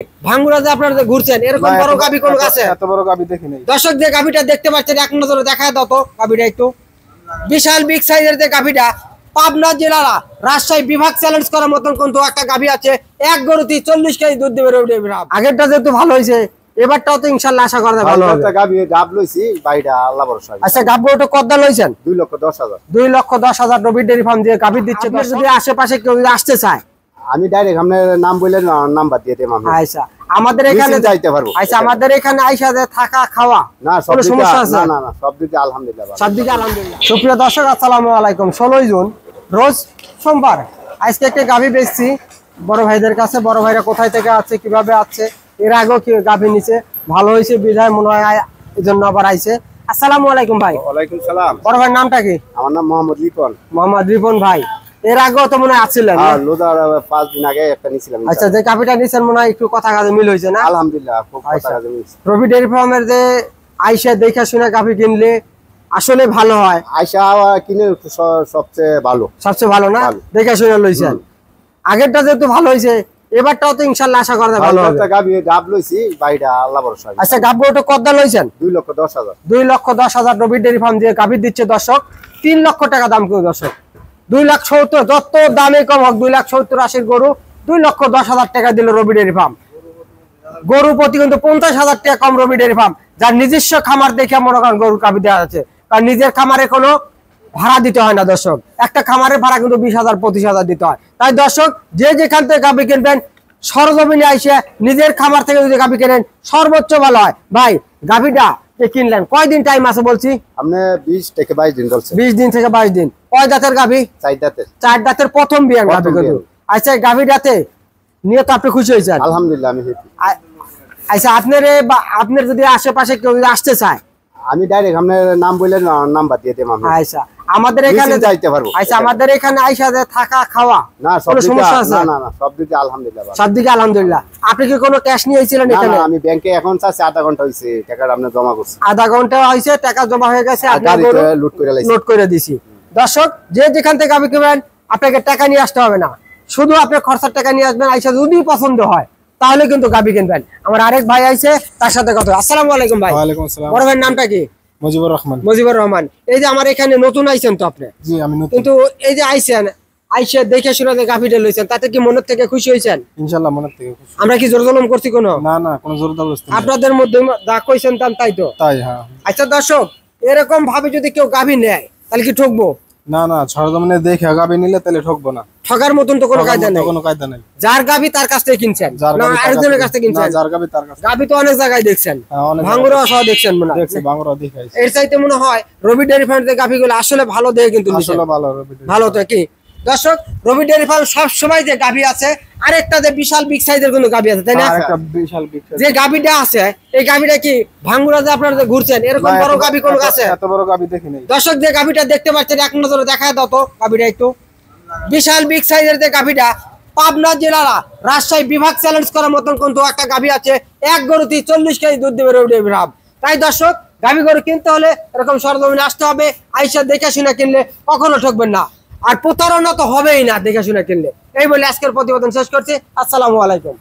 ভাঙ্গুরা যে আপনারা ঘুরছেন এরকম বড় গাবি কোন আছে? এত বড় গাবি দেখি নাই। দর্শক যে গাবিটা দেখতে পাচ্ছেন এক নজরে দেখায় দাও তো গাবিটা একটু। বিশাল বিগ সাইজের যে গাবিটা পাবনা জেলার রাজশাহী বিভাগ চ্যালেঞ্জ করার মতন কিন্তু একটা গাবি আছে। এক গরুতে 40 কেজি দুধ দেবে রবিডে বিরাম। আগেরটা যেহেতু ভালো হয়েছে এবারটাও তো ইনশাআল্লাহ আশা করা যায় ভালো হবে। একটা গাব লইছি বাইটা আল্লাহ ভরসা। আচ্ছা গাব গরুটা কত দাম লইছেন? 2,10,000। 2,10,000 রবিডে ফার্ম দিয়ে গাবি দিচ্ছে। যদি আশেপাশে কেউ যদি আসতে চায় আমি ডাইরেক্ট আপনার নাম বললেন নাম্বার দিয়ে দেব আমি। আচ্ছা আমাদের এখানে যাইতে পারবো। আচ্ছা আমাদের এখানে আইসা যে থাকা খাওয়া না সব সমস্যা আছে? না সব দিকে আলহামদুলিল্লাহ ভালো। সব দিকে আলহামদুলিল্লাহ। সুপ্রিয় দর্শক আসসালামু আলাইকুম। 16 জুন রোজ সোমবার আজকে একটা গাভী বেচছি বড় ভাইদের কাছে। বড় ভাইরা কোথায় থেকে আছে কিভাবে আছে এর আগেও কি গাভী নিচে ভালো হয়েছে বিধায় মনে হয় এজন্য আবার আইছে। আসসালামু আলাইকুম ভাই। ওয়ালাইকুম সালাম। বড় ভাইয়ের নামটা কি? আমার নাম মোহাম্মদ রিপন। মোহাম্মদ রিপন ভাই এর আগেও তো মনে হয় আছিলেন? হ্যাঁ লোদার 5 দিন আগে একটা নিছিলাম। আচ্ছা যে গাভীটা নিছেন মনে হয় একটু কথা কাজে মিল হইছে না? আলহামদুলিল্লাহ খুব কথা কাজে মিলছে। রবি ডেয়ারি ফার্মের যে আইসা দেখা শুনে গাভী কিনলে আসলে ভালো হয়। আয়শা কিনে সবচেয়ে ভালো। সবচেয়ে ভালো না? দেখা শুনে লইছেন। আগেরটা যেহেতু ভালো হয়েছে এবারটাও তো ইনশাআল্লাহ আশা করা যায় ভালো হবে। একটা গাব লইছি বাইটা আল্লাহ ভরসা। আচ্ছা গাব গরুটা কত দাম লইছেন? 2,10,000। 2,10,000 রবি ডেয়ারি ফার্ম দিয়ে গাভী দিচ্ছে দর্শক। 3 লক্ষ টাকা দাম করে দর্শক। 2,70,000 যত দামে কম হোক 2,70,80 গরু 2,10,000 টাকা দিল রবি ডেয়ারি ফার্ম। গরু প্রতি কিন্তু 50,000 টাকা কম রবি ডেয়ারি ফার্ম, যার নিজস্ব খামার দেখে মনে করেন গরু গাভী দেওয়া আছে। কারণ নিজের খামারে কোনো ভাড়া দিতে হয় না দর্শক। একটা খামারের ভাড়া কিন্তু 20,000 25,000 দিতে হয়। তাই দর্শক যে যেখান থেকে গাভী কিনবেন সরজমিনে আইসে নিজের খামার থেকে যদি গাভী কেনেন সর্বোচ্চ ভালো হয়। ভাই গাভীটা যে কিনলেন কয়দিন টাইম আছে বলছি? আপনি 20 থেকে 22 দিন বলছেন। 20 দিন থেকে 22 দিন। কয় দাঁতের গাভী? 4 দাঁতের। 4 দাঁতের প্রথম বিয়ান গাভী কিন্তু। আচ্ছা গাভীটাতে নিয়ে তো আপনি খুশি হয়েছেন? আলহামদুলিল্লাহ আমি হ্যাপি। আচ্ছা আপনার যদি আশেপাশে কেউ যদি আসতে চায় আমি ডাইরেক্ট আপনার নাম বললেন নাম্বার দিয়ে দেব আমি। আচ্ছা আমাদের এখানে যাইতে পারবো। আচ্ছা আমাদের এখানে আইসা যে থাকা খাওয়া না সব সমস্যা আছে? না সব দিকে আলহামদুলিল্লাহ ভালো। সব দিকে আলহামদুলিল্লাহ। আপনি কি কোনো ক্যাশ নিয়ে আইছিলেন এখানে? না আমি ব্যাংকে এখন চাচ্ছি আধা ঘন্টা হইছে টাকাটা আপনি জমা করছি। আধা ঘন্টা হইছে টাকা জমা হয়ে গেছে আপনি লোড করে দিছি। দর্শক যে যেখান থেকে গাভী কিনবেন আপনাকে টাকা নিয়ে আসতে হবে না, শুধু আপনি খরচার টাকা নিয়ে আসবেন। আইসা যদি পছন্দ হয় তাহলে কিন্তু গাভী কিনবেন। আমার আরেক ভাই আইছে তার সাথে কথা। আসসালামু আলাইকুম ভাই। ওয়ালাইকুম আসসালাম। বড় ভাইয়ের নামটা কি? মুজিবুর রহমান। মুজিবুর রহমান। এই যে আমার এখানে নতুন আইছেন তো আপনি? জি আমি নতুন। কিন্তু এই যে আইছেন আইসা দেখে শুনে গাভীটা লইছেন তাতে কি মনের থেকে খুশি হইছেন? ইনশাআল্লাহ মনের থেকে খুশি। আমরা কি জোর জুলুম করছি কোনো? না কোনো জোর জবরদস্তি না। আপনাদের মধ্যে যা কইছেন তাই তো? তাই হ্যাঁ। আচ্ছা দর্শক এরকম ভাবে যদি কেউ গাভী নেয় তাহলে কি ঠকবো? না সরজমিনে দেখে গাবি নিলে তাহলে ঠকবো না। ঠকার মতন তো কোনো কায়দা নেই। কোনো কায়দা নেই। যার গাভী তার কাছ থেকে কিনছেন না আরেকজনের কাছ থেকে কিনছেন? যার গাবি তার কাছে। গাভী তো অনেক জায়গায় দেখছেন, অনেক ভাঙ্গুরা সহ দেখছেন মনে হয়। দেখছি ভাঙ্গুরা দেখাইছে। এর চাইতে মনে হয় রবি ডেয়ারি ফার্মের গাভীগুলো আসলে ভালো দেখে কিন্তু আসলে ভালো রবি। ভালো তো কি দর্শক রবি ডেয়ারি ফার্ম সব সময় যে গাভী আছে আরেকটা যে বিশাল বিগ সাইজের কোনো গাভী আছে তাই না? একটা বিশাল বিগ যে গাভীটা আছে এই গাভীটা কি ভাঙ্গুরা যে আপনারা ঘুরছেন এরকম বড় গাভী কোন আছে? এত বড় গাবি দেখি নাই। দর্শক যে গাভীটা দেখতে পাচ্ছেন এক নজরে দেখায় দাও তো গাভীটা একটু। বিশাল বিগ সাইজের যে গাভীটা পাবনা জেলার রাজশাহী বিভাগ চ্যালেঞ্জ করার মতন কিন্তু একটা গাভী আছে। এক গরুতে 40 কেজি দুধ দেবে রবি ডেয়ারি ফার্ম। তাই দর্শক গাভী গরু কিনতে হলে এরকম সরজমিনে আসতে হবে। আইসা দেখে শুনে কিনলে কখনো ঠকবেন না, আর প্রতারণা তো হবেই না দেখে শুনে কিনলে। এই বলে আজকের প্রতিবেদন শেষ করছি। আসসালামু আলাইকুম।